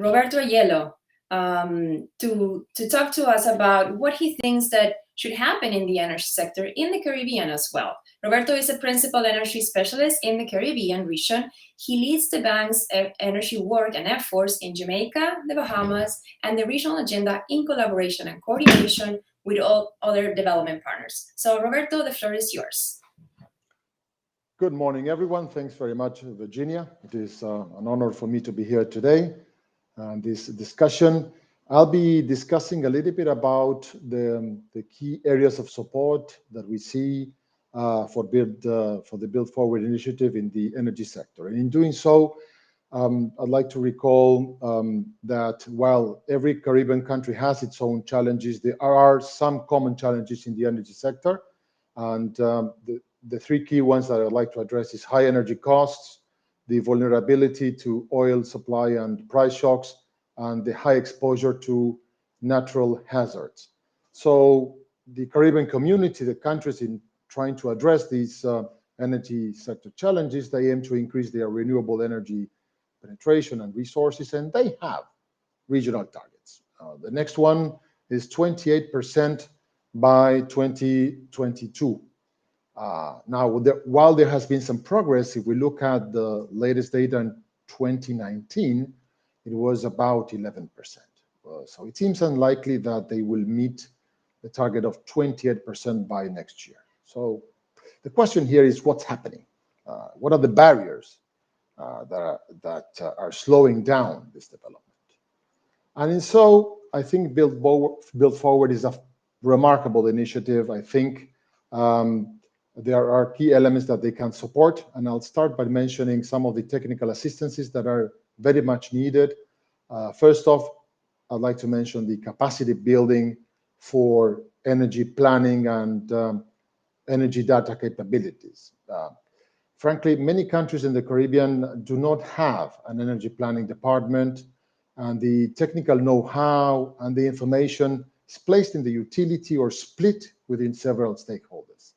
Roberto Aiello to talk to us about what he thinks that should happen in the energy sector in the Caribbean as well. Roberto is a principal energy specialist in the Caribbean region. He leads the bank's energy work and efforts in Jamaica, the Bahamas, and the regional agenda in collaboration and coordination with all other development partners. So, Roberto, the floor is yours. Good morning, everyone. Thanks very much, Virginia. It is an honor for me to be here today. This discussion, I'll be discussing a little bit about the key areas of support that we see for the Build Forward initiative in the energy sector. And in doing so, I'd like to recall that while every Caribbean country has its own challenges, there are some common challenges in the energy sector. And the three key ones that I'd like to address is high energy costs, the vulnerability to oil supply and price shocks, and the high exposure to natural hazards. So the Caribbean community, the countries in trying to address these energy sector challenges, they aim to increase their renewable energy penetration and resources, and they have regional targets. The next one is 28% by 2022. Now, while there has been some progress, if we look at the latest data in 2019, it was about 11%. So it seems unlikely that they will meet the target of 28% by next year. So the question here is what's happening? What are the barriers that are slowing down this development? And so I think Build Forward is a remarkable initiative. I think there are key elements that they can support, and I'll start by mentioning some of the technical assistances that are very much needed. First off, I'd like to mention the capacity building for energy planning and energy data capabilities. Frankly, many countries in the Caribbean do not have an energy planning department, and the technical know-how and the information is placed in the utility or split within several stakeholders.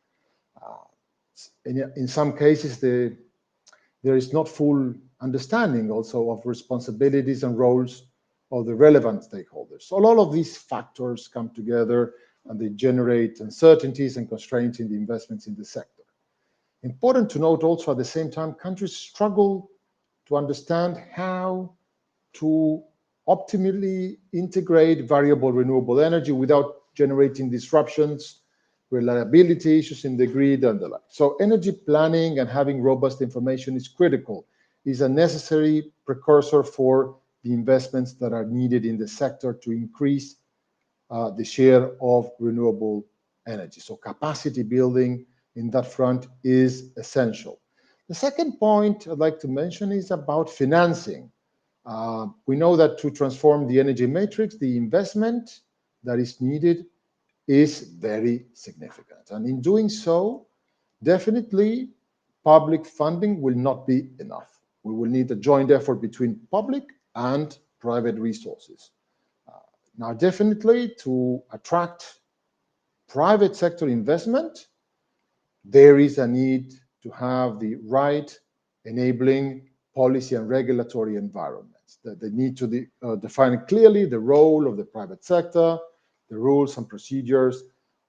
In some cases, there is not full understanding also of responsibilities and roles of the relevant stakeholders. So all of these factors come together and they generate uncertainties and constraints in the investments in the sector. Important to note also at the same time, countries struggle to understand how to optimally integrate variable renewable energy without generating disruptions, reliability issues in the grid, and the like. So energy planning and having robust information is critical, is a necessary precursor for the investments that are needed in the sector to increase the share of renewable energy. So capacity building in that front is essential. The second point I'd like to mention is about financing. We know that to transform the energy matrix, the investment that is needed is very significant. And in doing so, definitely public funding will not be enough. We will need a joint effort between public and private resources. Now, definitely to attract private sector investment, there is a need to have the right enabling policy and regulatory environments. That they need to define clearly the role of the private sector, the rules and procedures,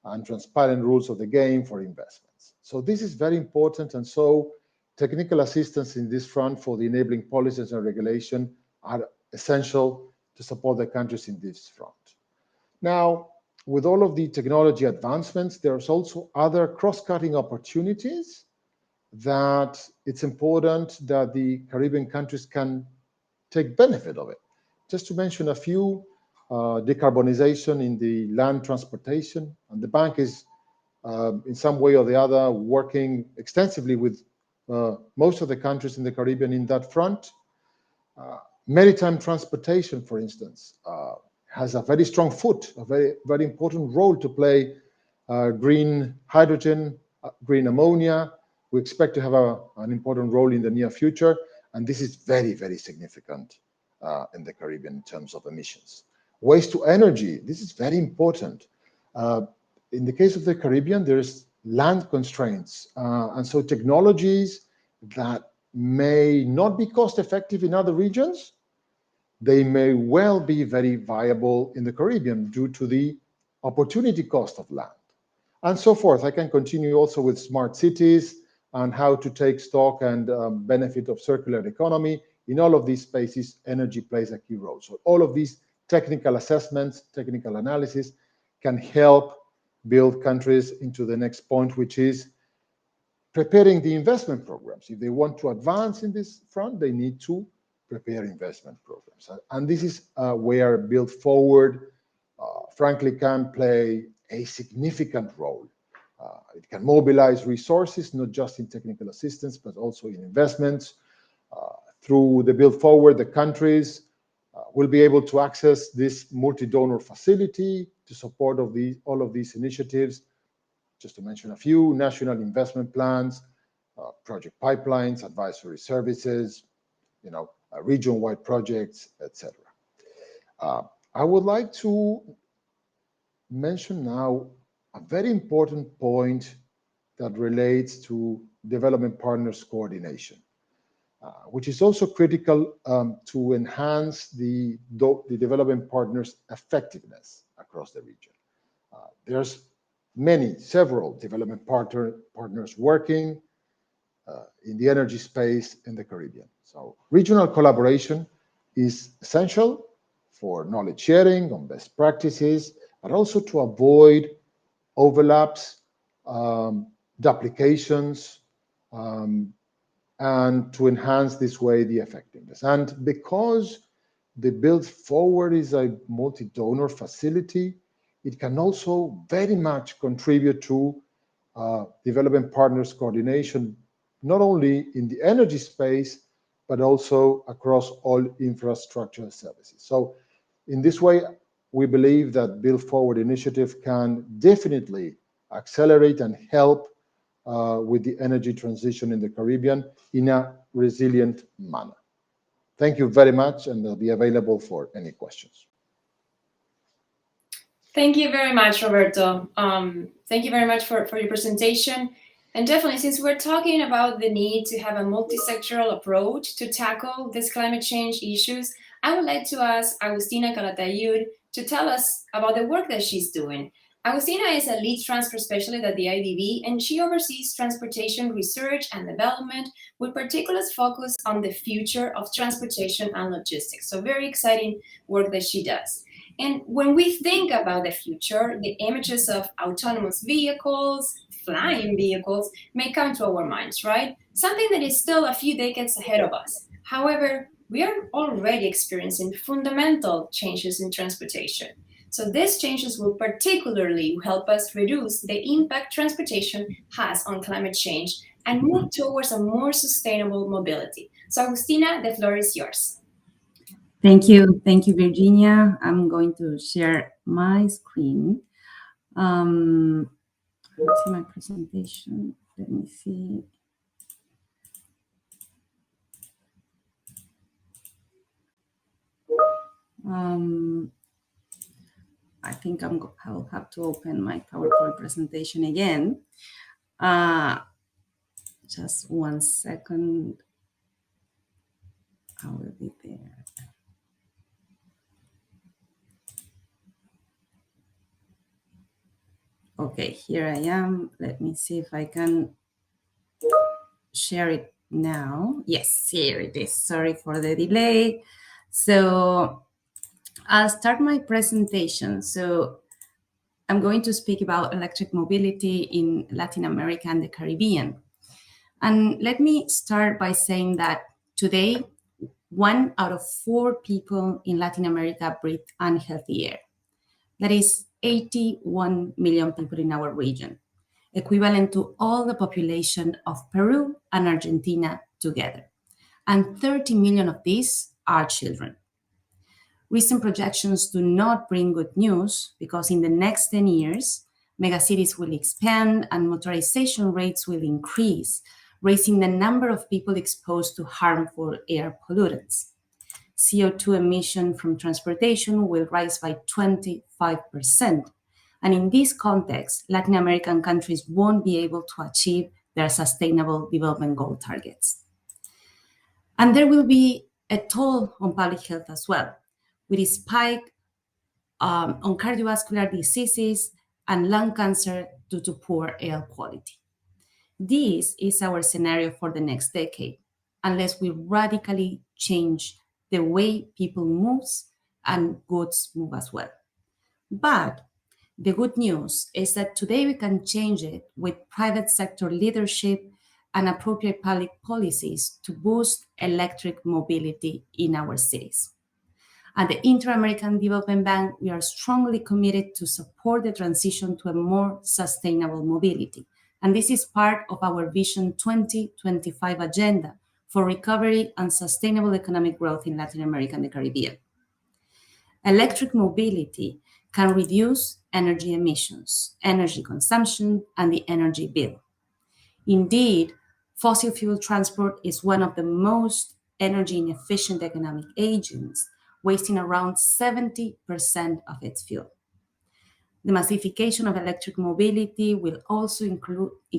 and transparent rules of the game for investments. So this is very important, and so technical assistance in this front for the enabling policies and regulation are essential to support the countries in this front. Now, with all of the technology advancements, there's also other cross-cutting opportunities that it's important that the Caribbean countries can take benefit of it. Just to mention a few, decarbonization in the land transportation, and the bank is in some way or the other working extensively with most of the countries in the Caribbean in that front. Maritime transportation, for instance, has a very strong foot, a very important role to play. Green hydrogen, green ammonia, we expect to have an important role in the near future, and this is very, very significant in the Caribbean in terms of emissions. Waste to energy, this is very important. In the case of the Caribbean, there's land constraints, and so technologies that may not be cost effective in other regions they may well be very viable in the Caribbean due to the opportunity cost of land, and so forth. I can continue also with smart cities and how to take stock and benefit of circular economy. In all of these spaces, energy plays a key role. So all of these technical assessments, technical analysis can help build countries into the next point, which is preparing the investment programs. If they want to advance in this front, they need to prepare investment programs. And this is where Build Forward, frankly, can play a significant role. It can mobilize resources, not just in technical assistance, but also in investments. Through the Build Forward, the countries will be able to access this multi-donor facility to support all of these initiatives. Just to mention a few: national investment plans, project pipelines, advisory services, region-wide projects, etc. I would like to mention now a very important point that relates to development partners coordination, which is also critical to enhance the development partners' effectiveness across the region. There's several development partners working in the energy space in the Caribbean. So regional collaboration is essential for knowledge sharing on best practices, but also to avoid overlaps, duplications, and to enhance this way the effectiveness. And because the Build Forward is a multi-donor facility, it can also very much contribute to development partners coordination, not only in the energy space, but also across all infrastructure services. So in this way, we believe that Build Forward initiative can definitely accelerate and help with the energy transition in the Caribbean in a resilient manner. Thank you very much, and I'll be available for any questions. Thank you very much, Roberto. Thank you very much for your presentation. And definitely, since we're talking about the need to have a multi-sectoral approach to tackle these climate change issues, I would like to ask Agustina Calatayud to tell us about the work that she's doing. Agustina is a lead transfer specialist at the IDB, and she oversees transportation research and development with particular focus on the future of transportation and logistics. So very exciting work that she does. And when we think about the future, the images of autonomous vehicles, flying vehicles may come to our minds, right? Something that is still a few decades ahead of us. However, we are already experiencing fundamental changes in transportation. So these changes will particularly help us reduce the impact transportation has on climate change and move towards a more sustainable mobility. So Agustina, the floor is yours. Thank you, Virginia. I'm going to share my screen. Let's see my presentation. Let me see. I think I'll have to open my PowerPoint presentation again. Just 1 second. I will be there. Okay, here I am. Let me see if I can share it now. Yes, here it is. Sorry for the delay. So I'll start my presentation. So I'm going to speak about electric mobility in Latin America and the Caribbean. And let me start by saying that today, 1 out of 4 people in Latin America breathe unhealthy air. That is 81 million people in our region, equivalent to all the population of Peru and Argentina together. And 30 million of these are children. Recent projections do not bring good news because in the next 10 years, megacities will expand and motorization rates will increase, raising the number of people exposed to harmful air pollutants. CO2 emission from transportation will rise by 25%. And in this context, Latin American countries won't be able to achieve their sustainable development goal targets. And there will be a toll on public health as well, with a spike on cardiovascular diseases and lung cancer due to poor air quality. This is our scenario for the next decade, unless we radically change the way people move and goods move as well. But the good news is that today we can change it with private sector leadership and appropriate public policies to boost electric mobility in our cities. At the Inter-American Development Bank, we are strongly committed to support the transition to a more sustainable mobility. And this is part of our Vision 2025 agenda for recovery and sustainable economic growth in Latin America and the Caribbean. Electric mobility can reduce energy emissions, energy consumption, and the energy bill. Indeed, fossil fuel transport is one of the most energy inefficient economic agents, wasting around 70% of its fuel. The massification of electric mobility will also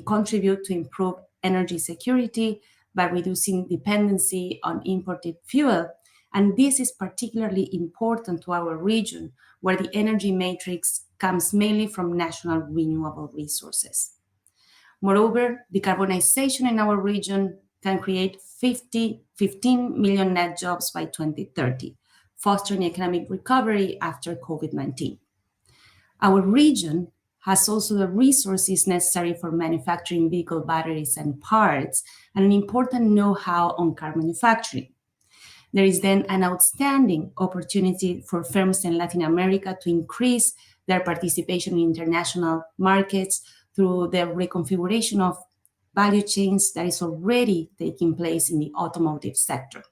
contribute to improve energy security by reducing dependency on imported fuel. And this is particularly important to our region, where the energy matrix comes mainly from national renewable resources. Moreover, decarbonization in our region can create 15 million net jobs by 2030, fostering economic recovery after COVID-19. Our region has also the resources necessary for manufacturing vehicle batteries and parts, and an important know-how on car manufacturing. There is then an outstanding opportunity for firms in Latin America to increase their participation in international markets through the reconfiguration of value chains that is already taking place in the automotive sector.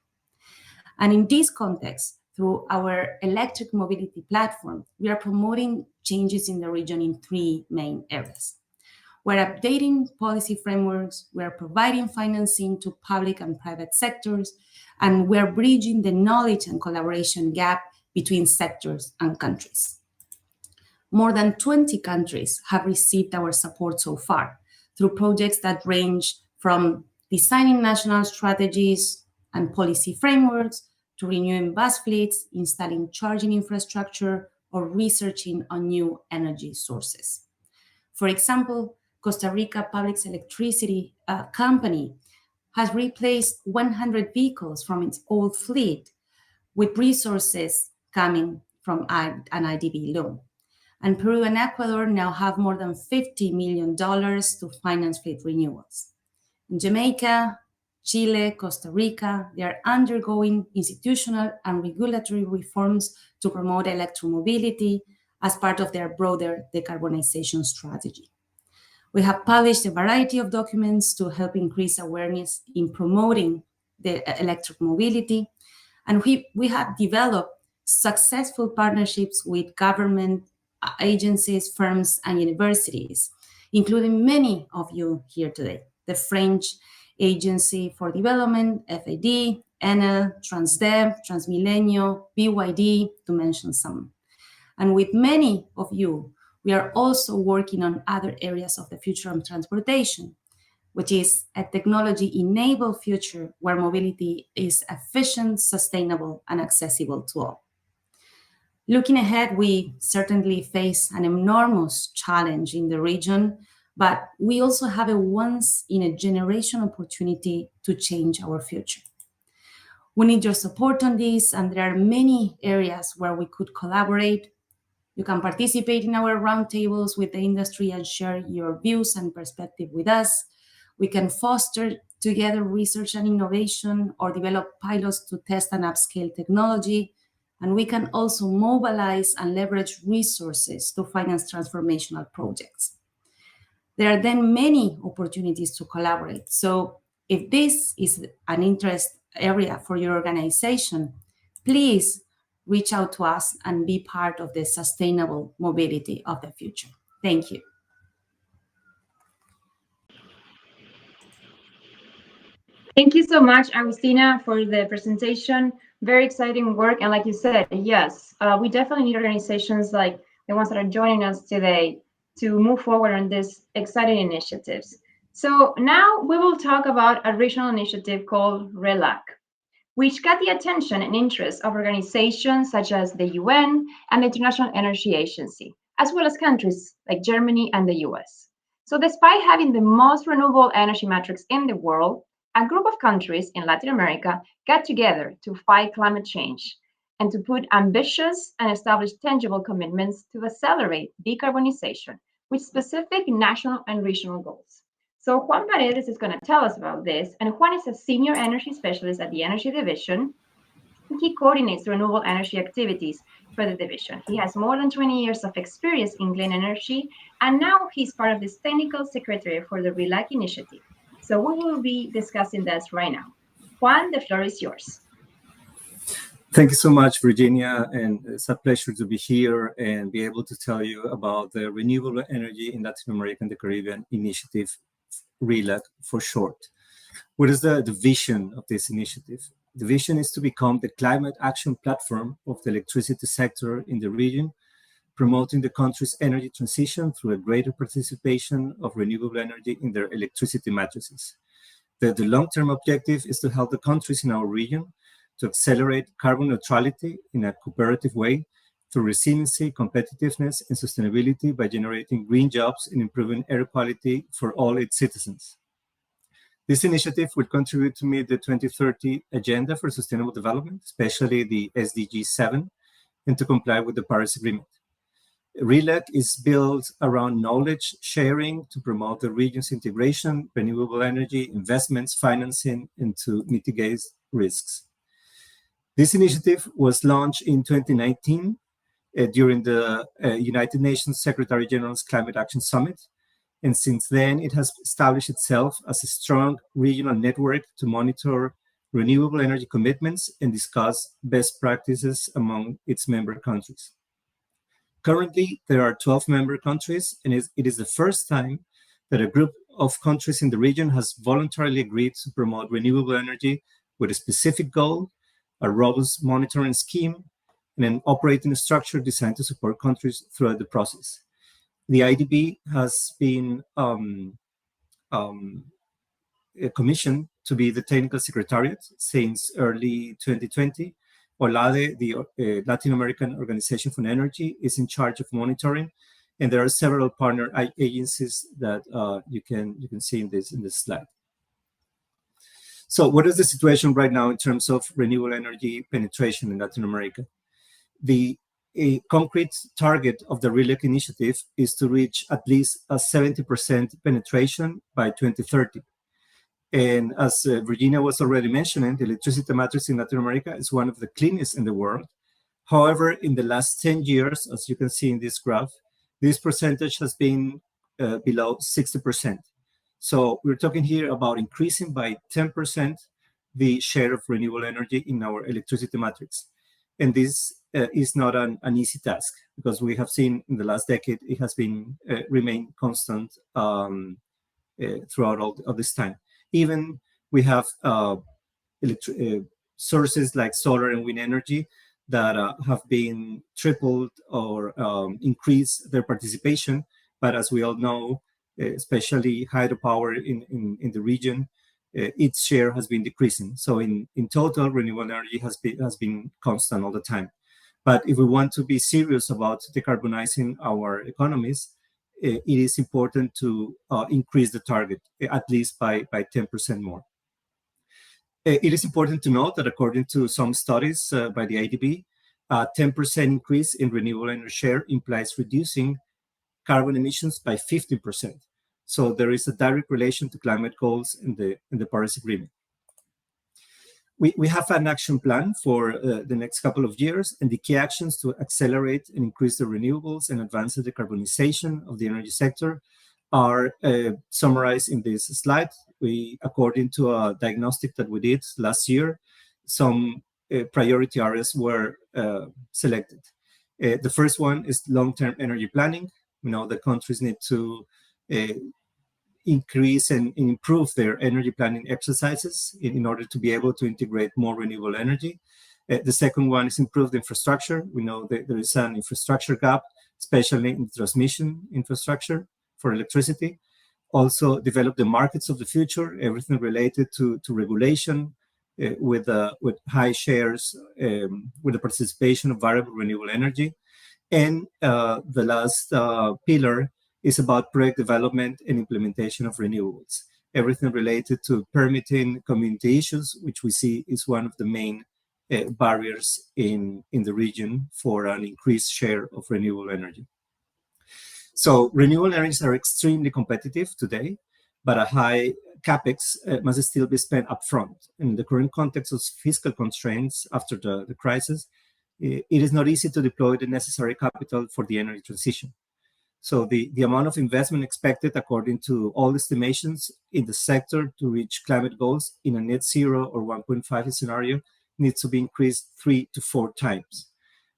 And in this context, through our electric mobility platform, we are promoting changes in the region in three main areas. We're updating policy frameworks, we're providing financing to public and private sectors, and we're bridging the knowledge and collaboration gap between sectors and countries. More than 20 countries have received our support so far through projects that range from designing national strategies and policy frameworks to renewing bus fleets, installing charging infrastructure, or researching on new energy sources. For example, Costa Rica Public Electricity Company has replaced 100 vehicles from its old fleet with resources coming from an IDB loan. And Peru and Ecuador now have more than $50 million to finance fleet renewals. In Jamaica, Chile, Costa Rica, they are undergoing institutional and regulatory reforms to promote electromobility as part of their broader decarbonization strategy. We have published a variety of documents to help increase awareness in promoting the electric mobility, and we have developed successful partnerships with government agencies, firms, and universities, including many of you here today. The French Agency for Development, FAD, Enel, Transdev, Transmilenio, BYD, to mention some. And with many of you, we are also working on other areas of the future of transportation, which is a technology-enabled future where mobility is efficient, sustainable, and accessible to all. Looking ahead, we certainly face an enormous challenge in the region, but we also have a once-in-a-generation opportunity to change our future. We need your support on this, and there are many areas where we could collaborate. You can participate in our roundtables with the industry and share your views and perspective with us. We can foster together research and innovation or develop pilots to test and upscale technology. And we can also mobilize and leverage resources to finance transformational projects. There are then many opportunities to collaborate. So if this is an interest area for your organization, please reach out to us and be part of the sustainable mobility of the future. Thank you. Thank you so much, Agustina, for the presentation. Very exciting work. And like you said, yes, we definitely need organizations like the ones that are joining us today to move forward on these exciting initiatives. So now we will talk about a regional initiative called Relac. which got the attention and interest of organizations such as the UN and the International Energy Agency, as well as countries like Germany and the US. So despite having the most renewable energy matrix in the world, a group of countries in Latin America got together to fight climate change and to put ambitious and establish tangible commitments to accelerate decarbonization with specific national and regional goals. So Juan Paredes is going to tell us about this, and Juan is a senior energy specialist at the Energy Division. He coordinates renewable energy activities for the division. He has more than 20 years of experience in clean energy, and now he's part of this technical secretary for the Relac Initiative. So we will be discussing this right now. Juan, the floor is yours. Thank you so much, Virginia, and it's a pleasure to be here and be able to tell you about the Renewable Energy in Latin America and the Caribbean Initiative, Relac for short. What is the vision of this initiative? The vision is to become the climate action platform of the electricity sector in the region, promoting the country's energy transition through a greater participation of renewable energy in their electricity matrices. The long-term objective is to help the countries in our region to accelerate carbon neutrality in a cooperative way through resiliency, competitiveness, and sustainability by generating green jobs and improving air quality for all its citizens. This initiative will contribute to meet the 2030 Agenda for Sustainable Development, especially the SDG 7, and to comply with the Paris Agreement. Relac is built around knowledge sharing to promote the region's integration, renewable energy, investments, financing, and to mitigate risks. This initiative was launched in 2019 during the United Nations Secretary General's Climate Action Summit. And since then, it has established itself as a strong regional network to monitor renewable energy commitments and discuss best practices among its member countries. Currently, there are 12 member countries, and it is the first time that a group of countries in the region has voluntarily agreed to promote renewable energy with a specific goal, a robust monitoring scheme, and an operating structure designed to support countries throughout the process. The IDB has been commissioned to be the technical secretariat since early 2020. OLADE, the Latin American Organization for Energy, is in charge of monitoring, and there are several partner agencies that you can see in this slide. So what is the situation right now in terms of renewable energy penetration in Latin America? The concrete target of the Relac Initiative is to reach at least a 70% penetration by 2030. And as Virginia was already mentioning, the electricity matrix in Latin America is one of the cleanest in the world. However, in the last 10 years, as you can see in this graph, this percentage has been below 60%. So we're talking here about increasing by 10% the share of renewable energy in our electricity matrix. And this is not an easy task, because we have seen in the last decade, it has been remained constant throughout all this time. Even we have sources like solar and wind energy that have been tripled or increased their participation. But as we all know, especially hydropower in the region, its share has been decreasing. So in total, renewable energy has been constant all the time. But if we want to be serious about decarbonizing our economies, it is important to increase the target, at least by 10% more. It is important to note that according to some studies by the IDB, a 10% increase in renewable energy share implies reducing carbon emissions by 15%. So there is a direct relation to climate goals in the Paris Agreement. We have an action plan for the next couple of years, and the key actions to accelerate and increase the renewables and advance the decarbonization of the energy sector are summarized in this slide. According to a diagnostic that we did last year, some priority areas were selected. The first one is long-term energy planning. We know that countries need to increase and improve their energy planning exercises in order to be able to integrate more renewable energy. The second one is improved infrastructure. We know that there is an infrastructure gap, especially in transmission infrastructure for electricity. Also develop the markets of the future, everything related to regulation, with high shares, with the participation of variable renewable energy. And the last pillar is about project development and implementation of renewables. Everything related to permitting, community issues, which we see is one of the main barriers in the region for an increased share of renewable energy. So renewable energies are extremely competitive today, but a high capex must still be spent upfront. In the current context of fiscal constraints after the crisis, it is not easy to deploy the necessary capital for the energy transition. So the amount of investment expected, according to all estimations in the sector, to reach climate goals in a net zero or 1.5 scenario needs to be increased 3 to 4 times.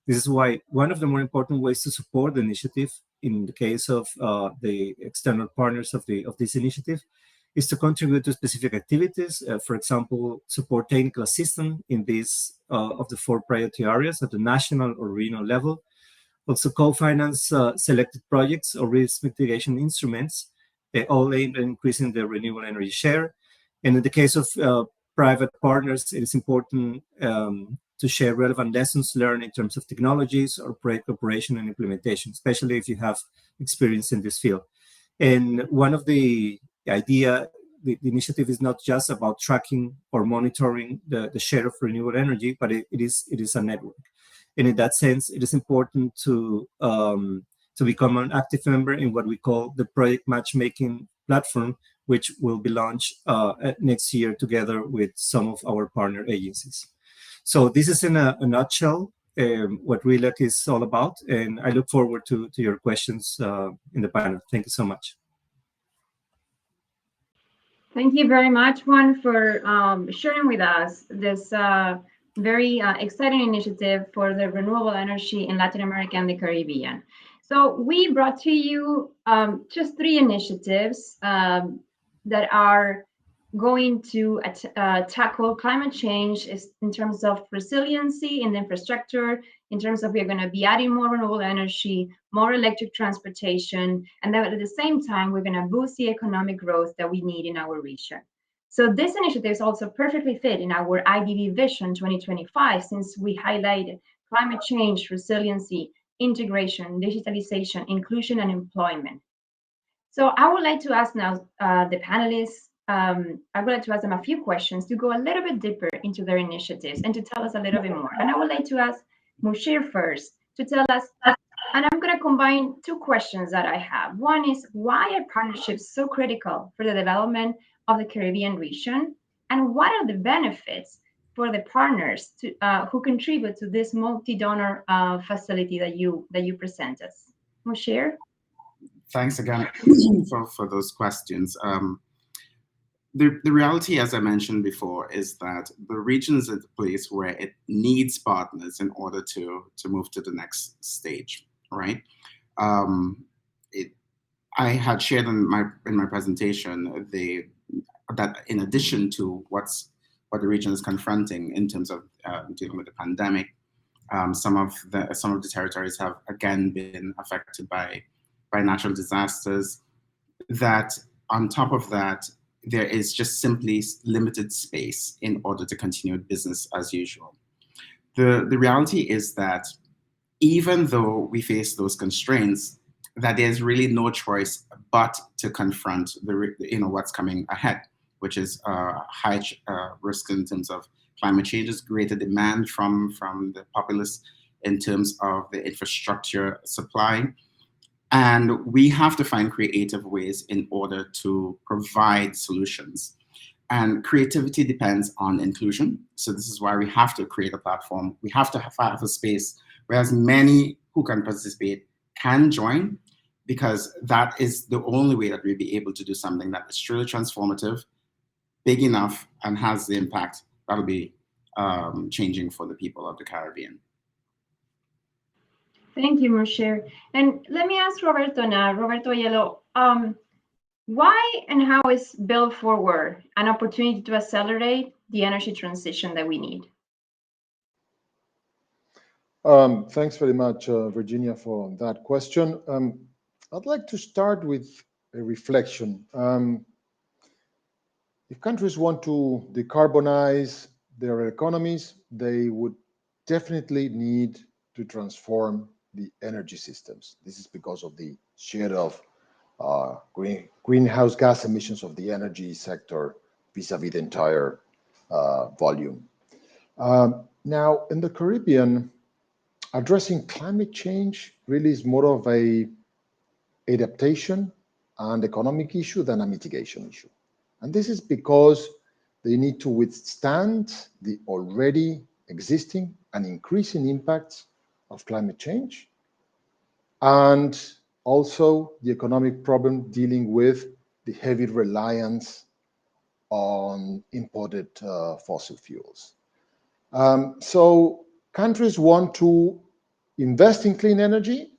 This is why one of the more important ways to support the initiative, in the case of the external partners of this initiative, is to contribute to specific activities. For example, support technical assistance in these of the 4 priority areas at the national or regional level. Also co-finance selected projects or risk mitigation instruments, all aimed at increasing the renewable energy share. And in the case of private partners, it is important to share relevant lessons learned in terms of technologies or project operation and implementation, especially if you have experience in this field. And one of the initiative is not just about tracking or monitoring the share of renewable energy, but it is a network. And in that sense, it is important to become an active member in what we call the project matchmaking platform, which will be launched next year together with some of our partner agencies. So this is in a nutshell what Relac is all about, and I look forward to your questions in the panel. Thank you so much. Thank you very much, Juan, for sharing with us this very exciting initiative for the renewable energy in Latin America and the Caribbean. So we brought to you just 3 initiatives that are going to tackle climate change in terms of resiliency in the infrastructure, in terms of we're going to be adding more renewable energy, more electric transportation, and that at the same time, we're going to boost the economic growth that we need in our region. So this initiative is also perfectly fit in our IDB Vision 2025, since we highlighted climate change, resiliency, integration, digitalization, inclusion, and employment. So I would like to ask now the panelists, I would like to ask them a few questions to go a little bit deeper into their initiatives and to tell us a little bit more. And I would like to ask Mushir first to tell us, and I'm going to combine 2 questions that I have. One is, why are partnerships so critical for the development of the Caribbean region? And what are the benefits for the partners who contribute to this multi-donor facility that you present us? Mushir? Thanks again for those questions. The reality, as I mentioned before, is that the region is at the place where it needs partners in order to move to the next stage, right? I had shared in my presentation that in addition to what the region is confronting in terms of dealing with the pandemic, some of the territories have again been affected by natural disasters. That on top of that, there is just simply limited space in order to continue business as usual. The reality is that even though we face those constraints, that there's really no choice but to confront what's coming ahead, which is high risk in terms of climate changes, greater demand from the populace in terms of the infrastructure supply. And we have to find creative ways in order to provide solutions. And creativity depends on inclusion. So this is why we have to create a platform. We have to have a space where as many who can participate can join, because that is the only way that we'll be able to do something that is truly transformative, big enough, and has the impact that'll be changing for the people of the Caribbean. Thank you, Mushir. And let me ask Roberto now. Roberto Yellow, why and how is Build Forward an opportunity to accelerate the energy transition that we need? Thanks very much, Virginia, for that question. I'd like to start with a reflection. If countries want to decarbonize, their economies, they would definitely need to transform the energy systems. This is because of the share of greenhouse gas emissions of the energy sector vis-a-vis the entire volume. Now, in the Caribbean, addressing climate change really is more of a adaptation and economic issue than a mitigation issue. And this is because they need to withstand the already existing and increasing impacts of climate change, and also the economic problem dealing with the heavy reliance on imported fossil fuels. So countries want to invest in clean energy,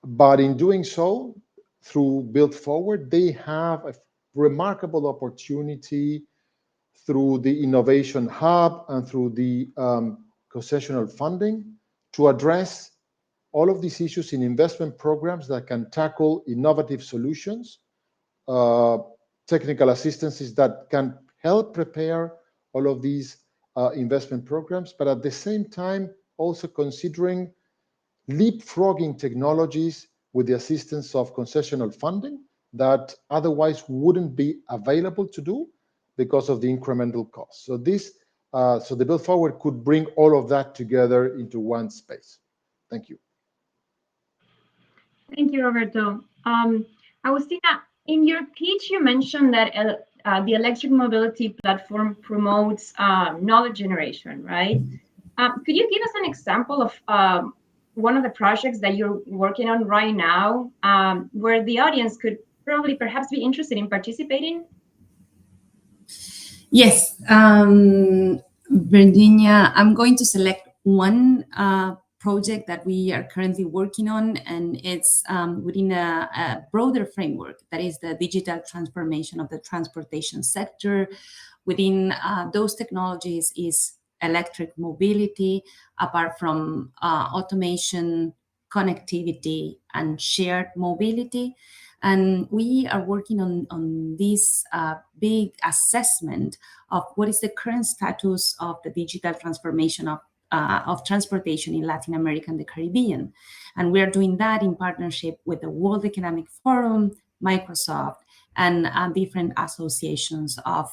but in doing so, through Build Forward, they have a remarkable opportunity through the Innovation Hub and through the concessional funding to address all of these issues in investment programs that can tackle innovative solutions, technical assistances that can help prepare all of these investment programs, but at the same time, also considering leapfrogging technologies with the assistance of concessional funding that otherwise wouldn't be available to do because of the incremental cost. So so the Build Forward could bring all of that together into one space. Thank you. Thank you, Roberto. Agustina, in your pitch, you mentioned that the electric mobility platform promotes knowledge generation, right? Could you give us an example of one of the projects that you're working on right now, where the audience could probably perhaps be interested in participating? Yes, Virginia, I'm going to select one project that we are currently working on, and it's within a broader framework that is the digital transformation of the transportation sector. Within those technologies is electric mobility, apart from automation, connectivity, and shared mobility. And we are working on this big assessment of what is the current status of the digital transformation of transportation in Latin America and the Caribbean. And we are doing that in partnership with the World Economic Forum, Microsoft, and different associations of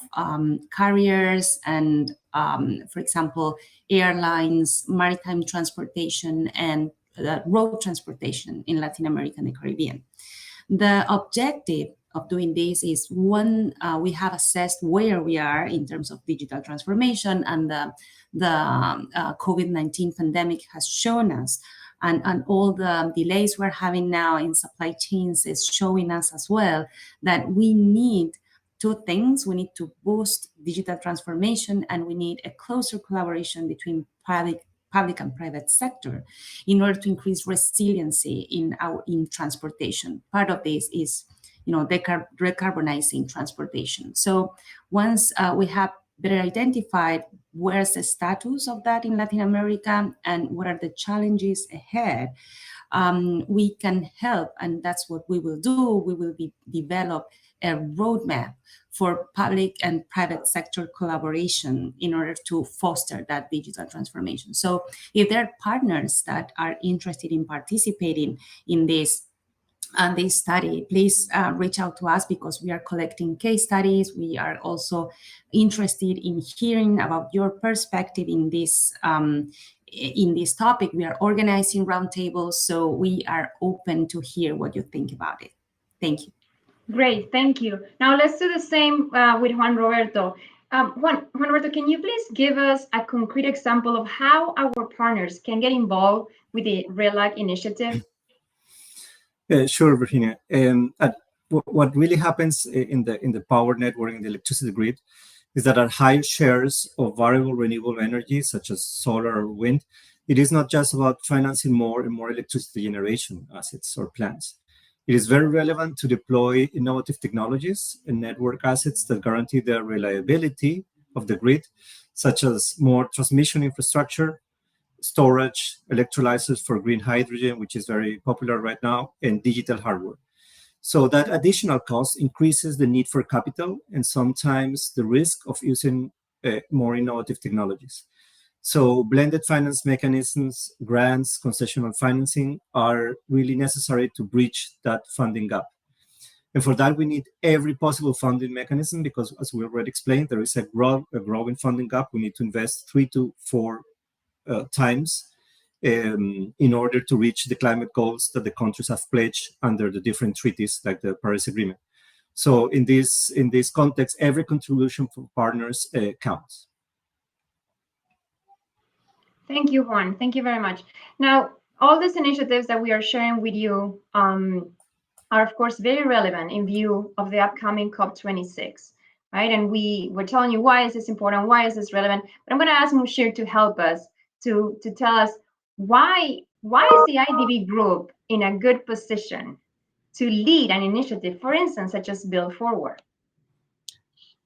carriers and, for example, airlines, maritime transportation, and road transportation in Latin America and the Caribbean. The objective of doing this is, one, we have assessed where we are in terms of digital transformation, and the COVID-19 pandemic has shown us, and all the delays we're having now in supply chains is showing us as well that we need two things. We need to boost digital transformation, and we need a closer collaboration between public and private sector in order to increase resiliency in transportation. Part of this is, decarbonizing transportation. So once we have better identified where's the status of that in Latin America and what are the challenges ahead, we can help, and that's what we will do. We will develop a roadmap for public and private sector collaboration in order to foster that digital transformation. So if there are partners that are interested in participating in this study, please reach out to us, because we are collecting case studies. We are also interested in hearing about your perspective in this topic. We are organizing roundtables, so we are open to hear what you think about it. Thank you. Great, thank you. Now let's do the same with Juan Roberto. Juan Roberto, can you please give us a concrete example of how our partners can get involved with the Relac Initiative? Sure, Virginia. What really happens in the power network, in the electricity grid, is that at high shares of variable renewable energy, such as solar or wind, it is not just about financing more and more electricity generation assets or plants. It is very relevant to deploy innovative technologies and network assets that guarantee the reliability of the grid, such as more transmission infrastructure, storage, electrolyzers for green hydrogen, which is very popular right now, and digital hardware. So that additional cost increases the need for capital and sometimes the risk of using more innovative technologies. So blended finance mechanisms, grants, concessional financing are really necessary to bridge that funding gap. And for that, we need every possible funding mechanism because, as we already explained, there is a growing funding gap. We need to invest 3 to 4 times in order to reach the climate goals that the countries have pledged under the different treaties, like the Paris Agreement. So in this context, every contribution from partners counts. Thank you, Juan. Thank you very much. Now, all these initiatives that we are sharing with you are, of course, very relevant in view of the upcoming COP26, right? And we're telling you why is this important, why is this relevant? But I'm going to ask Mushir to help us to tell us why is the IDB Group in a good position to lead an initiative, for instance, such as Build Forward?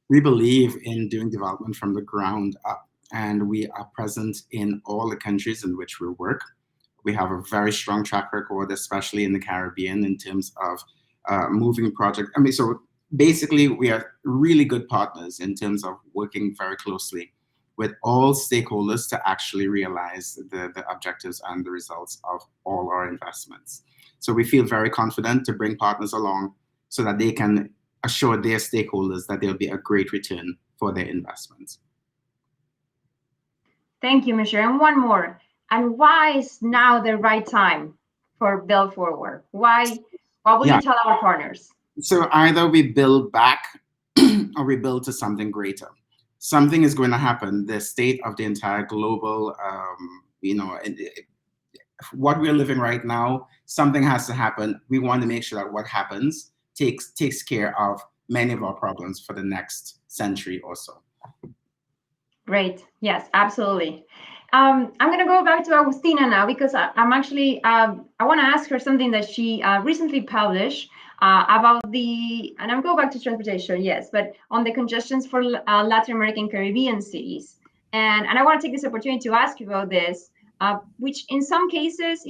We believe in doing development from the ground up, and we are present in all the countries in which we work. We have a very strong track record, especially in the Caribbean, in terms of moving projects. I mean, so basically, we are really good partners in terms of working very closely with all stakeholders to actually realize the objectives and the results of all our investments. So we feel very confident to bring partners along so that they can assure their stakeholders that there'll be a great return for their investments. Thank you, Mushir. And one more. And why is now the right time for Build Forward? What will you tell our partners? So either we build back or we build to something greater. Something is going to happen. The state of the entire global, what we're living right now, something has to happen. We want to make sure that what happens takes care of many of our problems for the next century or so. Great. Yes, absolutely. I'm going to go back to Agustina now because I'm actually, I want to ask her something that she recently published about and I'll go back to transportation, yes, but on the congestions for Latin American Caribbean cities. And I want to take this opportunity to ask you about this, which in some cases,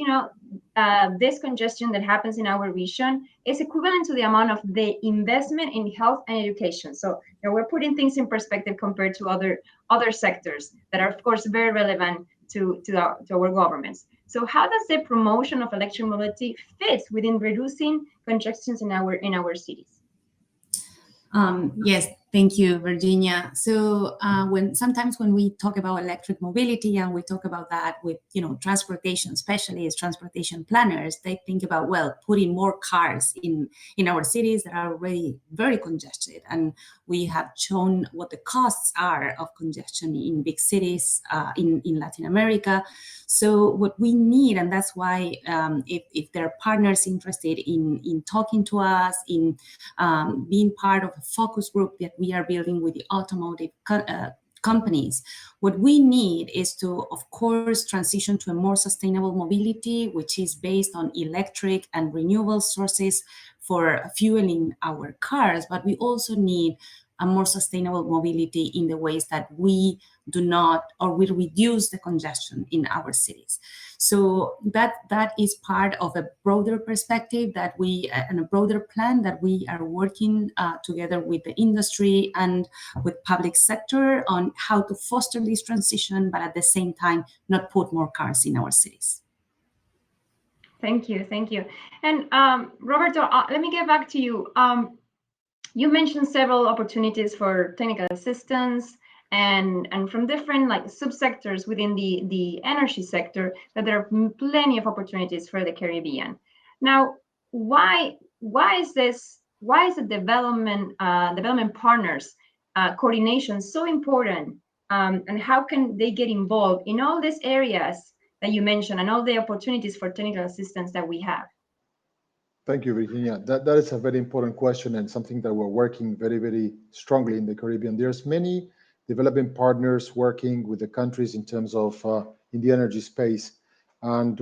this congestion that happens in our region is equivalent to the amount of the investment in health and education. So we're putting things in perspective compared to other sectors that are, of course, very relevant to our governments. So how does the promotion of electric mobility fit within reducing congestions in our cities? Yes, thank you, Virginia. So sometimes when we talk about electric mobility and we talk about that with transportation specialists, transportation planners, they think about putting more cars in our cities that are already very congested, and we have shown what the costs are of congestion in big cities in Latin America. So what we need, and that's why if there are partners interested in talking to us, in being part of a focus group that we are building with the automotive companies, what we need is to, of course, transition to a more sustainable mobility, which is based on electric and renewable sources for fueling our cars. But we also need a more sustainable mobility in the ways that we do not, or we reduce the congestion in our cities. So that is part of a broader perspective that and a broader plan that we are working together with the industry and with public sector on how to foster this transition, but at the same time, not put more cars in our cities. Thank you. And Roberto, let me get back to you. You mentioned several opportunities for technical assistance and from different subsectors within the energy sector, that there are plenty of opportunities for the Caribbean. Now, why is the development partners coordination so important, and how can they get involved in all these areas that you mentioned and all the opportunities for technical assistance that we have? Thank you, Virginia. That is a very important question and something that we're working very, very strongly in the Caribbean. There's many development partners working with the countries in terms of in the energy space. And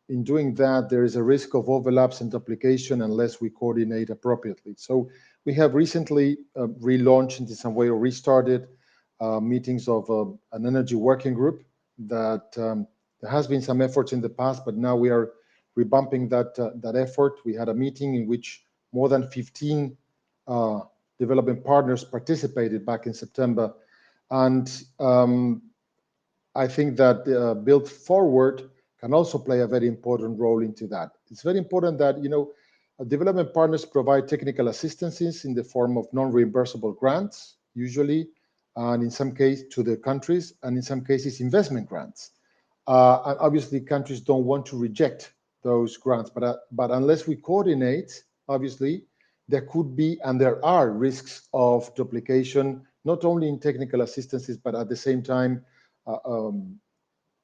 in doing that, there is a risk of overlaps and duplication unless we coordinate appropriately. So we have recently relaunched in some way or restarted meetings of an energy working group that there has been some efforts in the past, but now we are revamping that effort. We had a meeting in which more than 15 development partners participated back in September. And I think that Build Forward can also play a very important role into that. It's very important that, development partners provide technical assistances in the form of non-reimbursable grants, usually, and in some cases to the countries, and in some cases investment grants. And obviously, countries don't want to reject those grants, but unless we coordinate, obviously, there could be and there are risks of duplication, not only in technical assistances, but at the same time,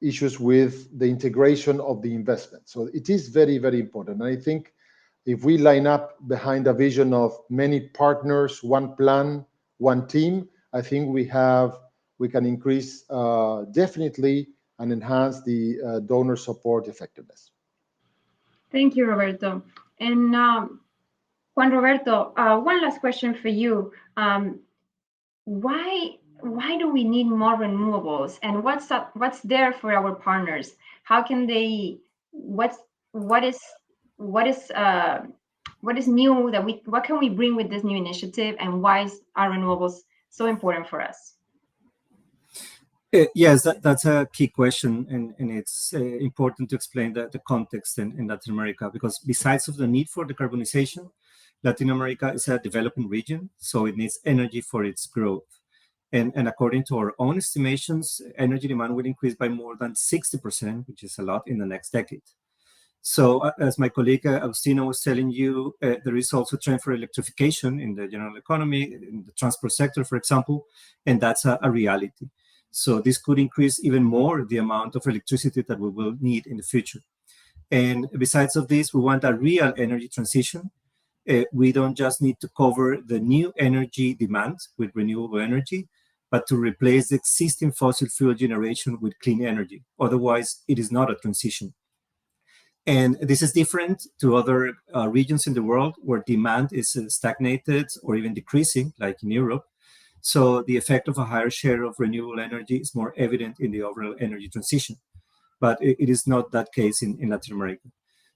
issues with the integration of the investment. So it is very, very important. And I think if we line up behind a vision of many partners, one plan, one team, I think we can increase definitely and enhance the donor support effectiveness. Thank you, Roberto. And Juan Roberto, one last question for you. Why do we need more renewables, and what's there for our partners? How can they? What is new that what can we bring with this new initiative, and why are renewables so important for us? Yes, that's a key question, and it's important to explain the context in Latin America, because besides of the need for decarbonization, Latin America is a developing region, so it needs energy for its growth. And according to our own estimations, energy demand will increase by more than 60%, which is a lot, in the next decade. So as my colleague Agustina was telling you, there is also a trend for electrification in the general economy, in the transport sector, for example, and that's a reality. So this could increase even more the amount of electricity that we will need in the future. And besides of this, we want a real energy transition. We don't just need to cover the new energy demand with renewable energy, but to replace the existing fossil fuel generation with clean energy. Otherwise, it is not a transition. And this is different to other regions in the world where demand is stagnated or even decreasing, like in Europe. So the effect of a higher share of renewable energy is more evident in the overall energy transition. But it is not that case in Latin America.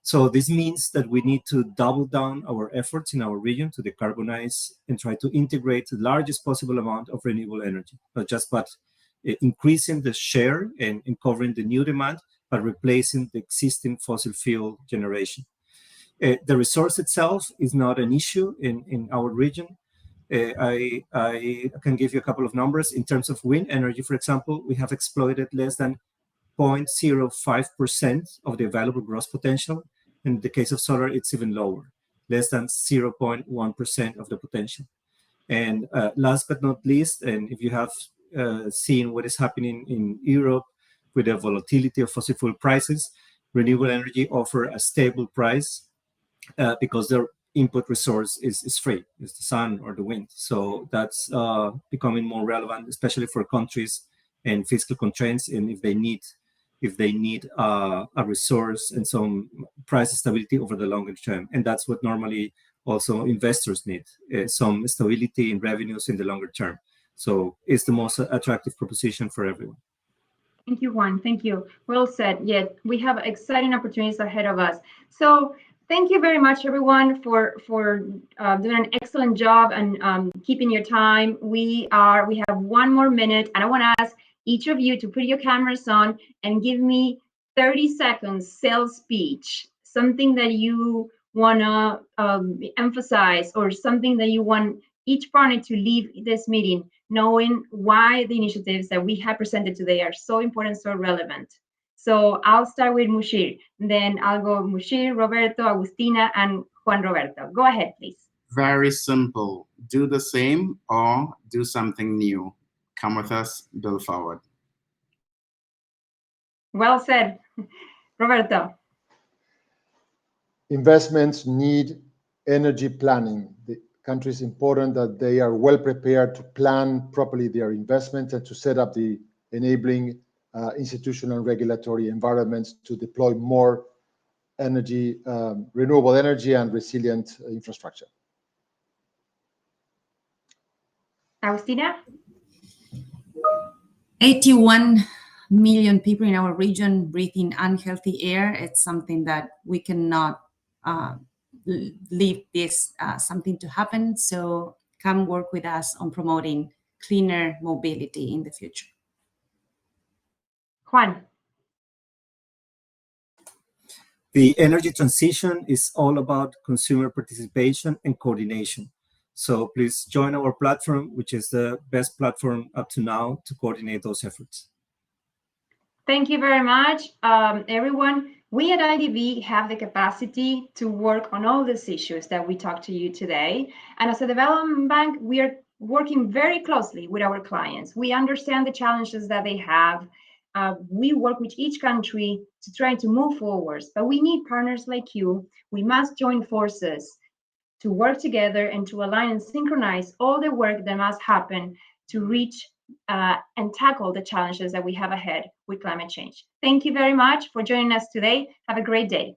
So this means that we need to double down our efforts in our region to decarbonize and try to integrate the largest possible amount of renewable energy, not just but increasing the share and covering the new demand, but replacing the existing fossil fuel generation. The resource itself is not an issue in our region. I can give you a couple of numbers. In terms of wind energy, for example, we have exploited less than 0.05% of the available gross potential. In the case of solar, it's even lower, less than 0.1% of the potential. And last but not least, and if you have seen what is happening in Europe with the volatility of fossil fuel prices, renewable energy offer a stable price because their input resource is free, it's the sun or the wind. So that's becoming more relevant, especially for countries and fiscal constraints, and if they need a resource and some price stability over the longer term. And that's what normally also investors need, some stability in revenues in the longer term. So it's the most attractive proposition for everyone. Thank you, Juan. Thank you. Well said. Yeah, we have exciting opportunities ahead of us. So thank you very much, everyone, for doing an excellent job and keeping your time. We have 1 more minute, and I want to ask each of you to put your cameras on and give me 30 seconds sales speech, something that you want to emphasize, or something that you want each partner to leave this meeting knowing why the initiatives that we have presented today are so important, so relevant. So I'll start with Mushir, then I'll go Mushir, Roberto, Agustina, and Juan Roberto. Go ahead, please. Very simple. Do the same or do something new. Come with us, build forward. Well said. Roberto. Investments need energy planning. The country is important that they are well prepared to plan properly their investments and to set up the enabling institutional and regulatory environments to deploy more energy, renewable energy and resilient infrastructure. Agustina? 81 million people in our region breathing unhealthy air. It's something that we cannot leave this something to happen. So come work with us on promoting cleaner mobility in the future. Juan. The energy transition is all about consumer participation and coordination. So please join our platform, which is the best platform up to now to coordinate those efforts. Thank you very much, everyone. We at IDB have the capacity to work on all these issues that we talked to you today. And as a development bank, we are working very closely with our clients. We understand the challenges that they have. We work with each country to try to move forward, but we need partners like you. We must join forces to work together and to align and synchronize all the work that must happen to reach and tackle the challenges that we have ahead with climate change. Thank you very much for joining us today. Have a great day.